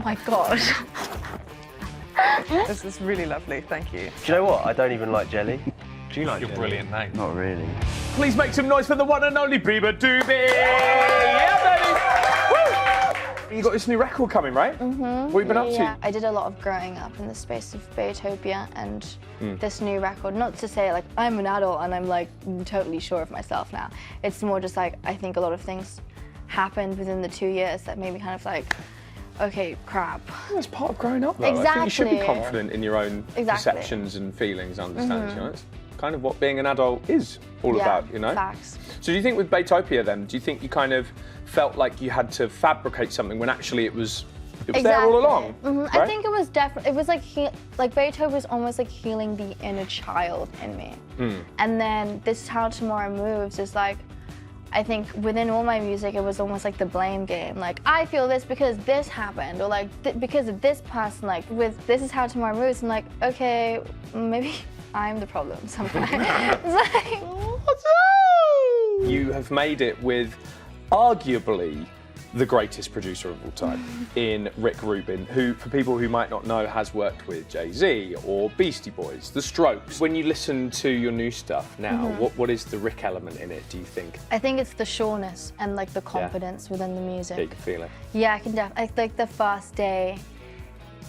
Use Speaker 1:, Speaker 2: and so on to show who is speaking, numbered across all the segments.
Speaker 1: my God.
Speaker 2: This is really lovely, thank you.
Speaker 3: Do you know what? I don't even like jelly. Do you like jelly?
Speaker 4: Your brilliant name.
Speaker 3: Not really.
Speaker 4: Please make some noise for the one and only Beabadoobee! Yeah, baby! Woo! You got this new record coming, right?
Speaker 1: Mm-hmm.
Speaker 4: What have you been up to?
Speaker 1: I did a lot of growing up in the space of Beabadoobee and this new record. Not to say like I'm an adult and I'm like totally sure of myself now. It's more just like I think a lot of things happened within the 2 years that made me kind of like, okay, crap.
Speaker 4: That's part of growing up, though.
Speaker 1: Exactly.
Speaker 4: I think you should be confident in your own perceptions and feelings, understands, you know? It's kind of what being an adult is all about, you know?
Speaker 1: Facts.
Speaker 4: So do you think with Beabadoobee then, do you think you kind of felt like you had to fabricate something when actually it was there all along? Right?
Speaker 1: I think it was definitely, it was like, Beabadoobee was almost like healing the inner child in me. And then This Is How Tomorrow Moves is like, I think within all my music, it was almost like the blame game. Like, I feel this because this happened, or like, because of this person. Like, with This Is How Tomorrow Moves, I'm like, okay, maybe I'm the problem sometimes. It's like,
Speaker 4: You have made it with arguably the greatest producer of all time in Rick Rubin, who, for people who might not know, has worked with Jay-Z or Beastie Boys, The Strokes. When you listen to your new stuff now, what is the Rick element in it, do you think?
Speaker 1: I think it's the sureness and like the confidence within the music.
Speaker 4: Yeah, you can feel it.
Speaker 1: Yeah, I can definitely, like the first day,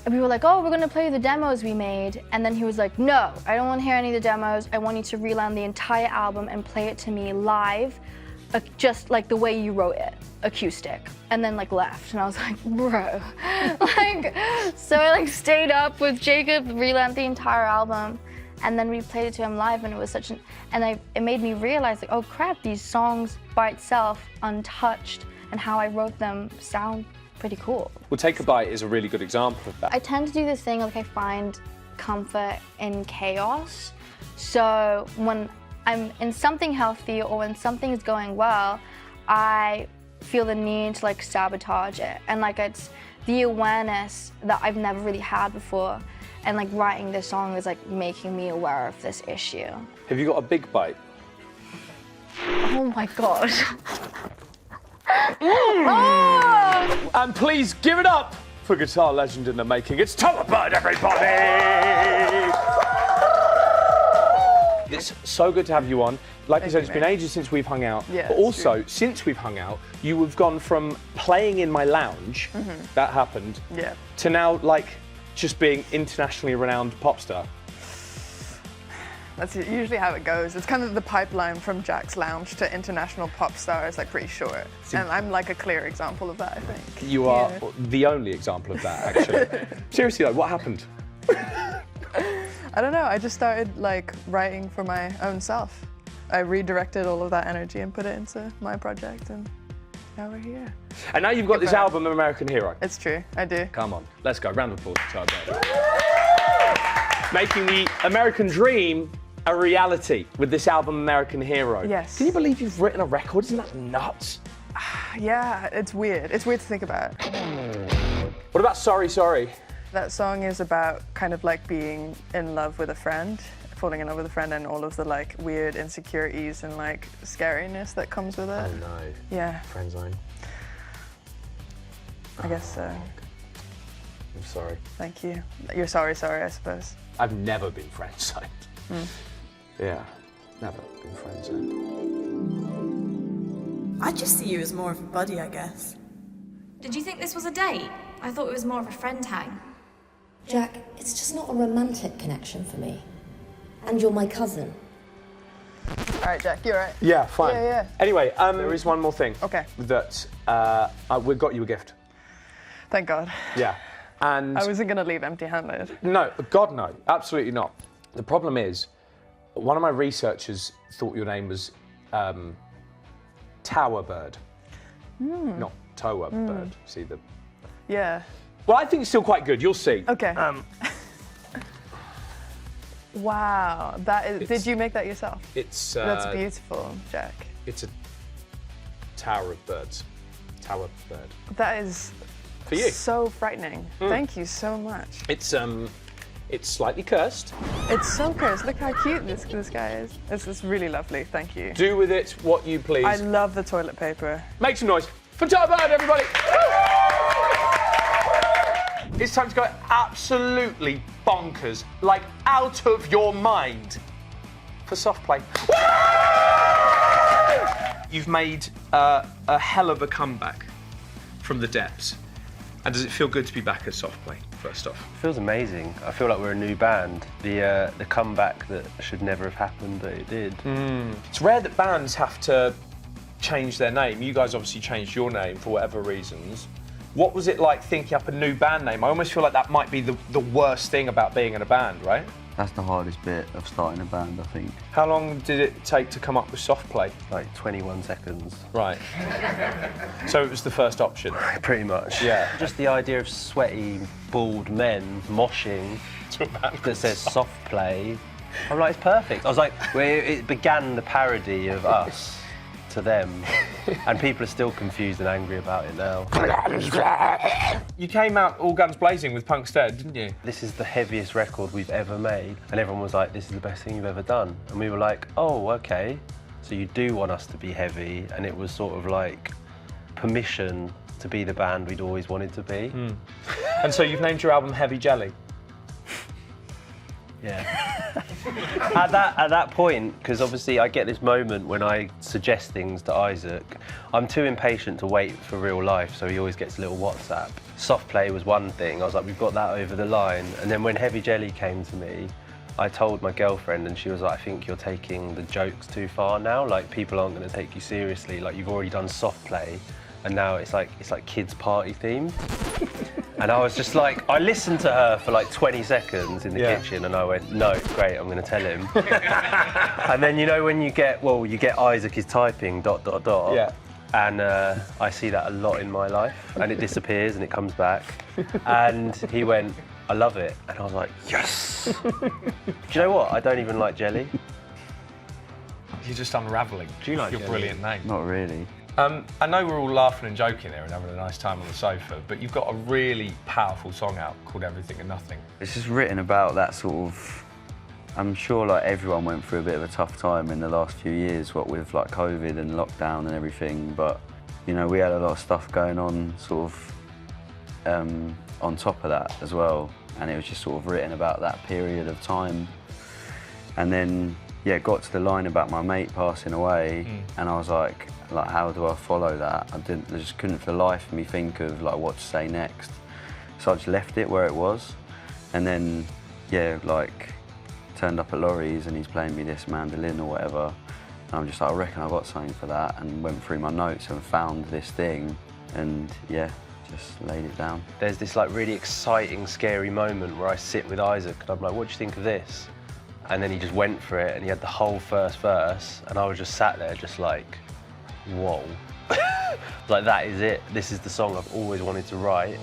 Speaker 1: we were like, oh, we're gonna play the demos we made. And then he was like, no, I don't wanna hear any of the demos. I want you to relearn the entire album and play it to me live, just like the way you wrote it, acoustic. And then like left, and I was like, bro. Like, so I like stayed up with Jacob, relearned the entire album, and then we played it to him live, and it was such an, it made me realize like, oh crap, these songs by itself, untouched, and how I wrote them sound pretty cool.
Speaker 4: Well, Take a Bite is a really good example of that.
Speaker 1: I tend to do this thing like I find comfort in chaos. So when I'm in something healthy or when something is going well, I feel the need to like sabotage it. And like it's the awareness that I've never really had before. And like writing this song is like making me aware of this issue.
Speaker 4: Have you got a big bite?
Speaker 1: Oh my God.
Speaker 4: And please give it up for guitar legend in the making. It's Towa Bird, everybody! It's so good to have you on. Like I said, it's been ages since we've hung out.
Speaker 2: Yeah,
Speaker 4: but also, since we've hung out, you have gone from playing in my lounge, that happened, to now like just being internationally renowned pop star.
Speaker 2: That's usually how it goes. It's kind of the pipeline from Jack's lounge to international pop star is like pretty short. And I'm like a clear example of that, I think.
Speaker 4: You are the only example of that, actually. Seriously though, what happened?
Speaker 2: I don't know, I just started like writing for my own self. I redirected all of that energy and put it into my project, and now we're here.
Speaker 4: And now you've got this album, American Hero.
Speaker 2: It's true, I do.
Speaker 4: Come on, let's go. Round of applause for Towa Bird. Making the American dream a reality with this album, American Hero.
Speaker 2: Yes.
Speaker 4: Can you believe you've written a record? Isn't that nuts?
Speaker 2: Yeah, it's weird. It's weird to think about.
Speaker 4: What about Sorry, Sorry?
Speaker 2: That song is about kind of like being in love with a friend, falling in love with a friend, and all of the like weird insecurities and like scariness that comes with it.
Speaker 4: Oh no.
Speaker 2: Yeah.
Speaker 4: Friend zone.
Speaker 2: I guess so.
Speaker 4: I'm sorry.
Speaker 2: Thank you. You're sorry, I suppose.
Speaker 4: I've never been friend zoned. Yeah, never been friend zoned.
Speaker 5: I just see you as more of a buddy, I guess.
Speaker 6: Did you think this was a date? I thought it was more of a friend hang.
Speaker 7: Jack, it's just not a romantic connection for me. And you're my cousin.
Speaker 2: All right, Jack, you're right.
Speaker 4: Yeah, fine.
Speaker 2: Yeah.
Speaker 4: Anyway, there is one more thing.
Speaker 2: Okay.
Speaker 4: That we've got you a gift.
Speaker 2: Thank God.
Speaker 4: Yeah, and
Speaker 2: I wasn't gonna leave empty-handed.
Speaker 4: no, God no, absolutely not. The problem is, one of my researchers thought your name was Towa Bird, not Towa Bird. See the?
Speaker 2: Yeah.
Speaker 4: Well, I think it's still quite good. You'll see.
Speaker 2: Okay. Wow, that is. Did you make that yourself?
Speaker 4: It's.
Speaker 2: That's beautiful, Jack.
Speaker 4: It's a tower of birds. Towa Bird.
Speaker 2: That is.
Speaker 4: For you.
Speaker 2: So frightening. Thank you so much.
Speaker 4: It's slightly cursed.
Speaker 2: It's so cursed. Look how cute this guy is. This is really lovely. Thank you.
Speaker 4: Do with it what you please.
Speaker 2: I love the toilet paper.
Speaker 4: Make some noise for Towa Bird, everybody. It's time to go absolutely bonkers, like out of your mind for soft play. You've made a hell of a comeback from the depths. And does it feel good to be back at soft play, first off?
Speaker 3: It feels amazing. I feel like we're a new band. The comeback that should never have happened, but it did.
Speaker 4: It's rare that bands have to change their name. You guys obviously changed your name for whatever reasons. What was it like thinking up a new band name? I almost feel like that might be the worst thing about being in a band, right?
Speaker 8: That's the hardest bit of starting a band, I think.
Speaker 4: How long did it take to come up with soft play?
Speaker 3: Like 21 seconds.
Speaker 4: Right. So it was the first option?
Speaker 3: Pretty much.
Speaker 4: Yeah.
Speaker 3: Just the idea of sweaty, bald men moshing that says soft play. I'm like, it's perfect. I was like, it began the parody of us to them, and people are still confused and angry about it now.
Speaker 4: You came out all guns blazing with Punk's Dead, didn't you?
Speaker 3: This is the heaviest record we've ever made, and everyone was like, this is the best thing you've ever done. And we were like, oh, okay, so you do want us to be heavy, and it was sort of like permission to be the band we'd always wanted to be.
Speaker 4: And so you've named your album Heavy Jelly?
Speaker 3: Yeah. At that point, because obviously I get this moment when I suggest things to Isaac, I'm too impatient to wait for real life, so he always gets a little WhatsApp. Soft play was one thing. I was like, we've got that over the line. And then when Heavy Jelly came to me, I told my girlfriend, and she was like, I think you're taking the jokes too far now. Like, people aren't going to take you seriously. Like, you've already done soft play, and now it's like kids' party themed. And I was just like, I listened to her for like 20 seconds in the kitchen, and I went, no, great, I'm going to tell him. And then, you know, when you get Isaac is typing ...
Speaker 4: Yeah.
Speaker 3: And I see that a lot in my life, and it disappears and it comes back. And he went, I love it. And I was like, yes. Do you know what? I don't even like jelly.
Speaker 4: You're just unravelling.
Speaker 3: Do you like
Speaker 4: your
Speaker 3: jelly?
Speaker 4: brilliant name?
Speaker 8: Not really.
Speaker 4: I know we're all laughing and joking there and having a nice time on the sofa, but you've got a really powerful song out called Everything and Nothing.
Speaker 8: It's just written about that sort of... I'm sure like everyone went through a bit of a tough time in the last few years, what with like COVID and lockdown and everything, but you know, we had a lot of stuff going on sort of on top of that as well, and it was just sort of written about that period of time. And then, yeah, it got to the line about my mate passing away, and I was like, how do I follow that? I just couldn't for the life of me think of like what to say next. So I just left it where it was, and then, yeah, like, turned up at Laurie's and he's playing me this mandolin or whatever, and I'm just like, I reckon I got something for that, and went through my notes and found this thing, and yeah, just laid it down.
Speaker 3: There's this like really exciting, scary moment where I sit with Isaac and I'm like, what do you think of this? And then he just went for it and he had the whole first verse, and I was just sat there just like, whoa. Like, that is it. This is the song I've always wanted to write.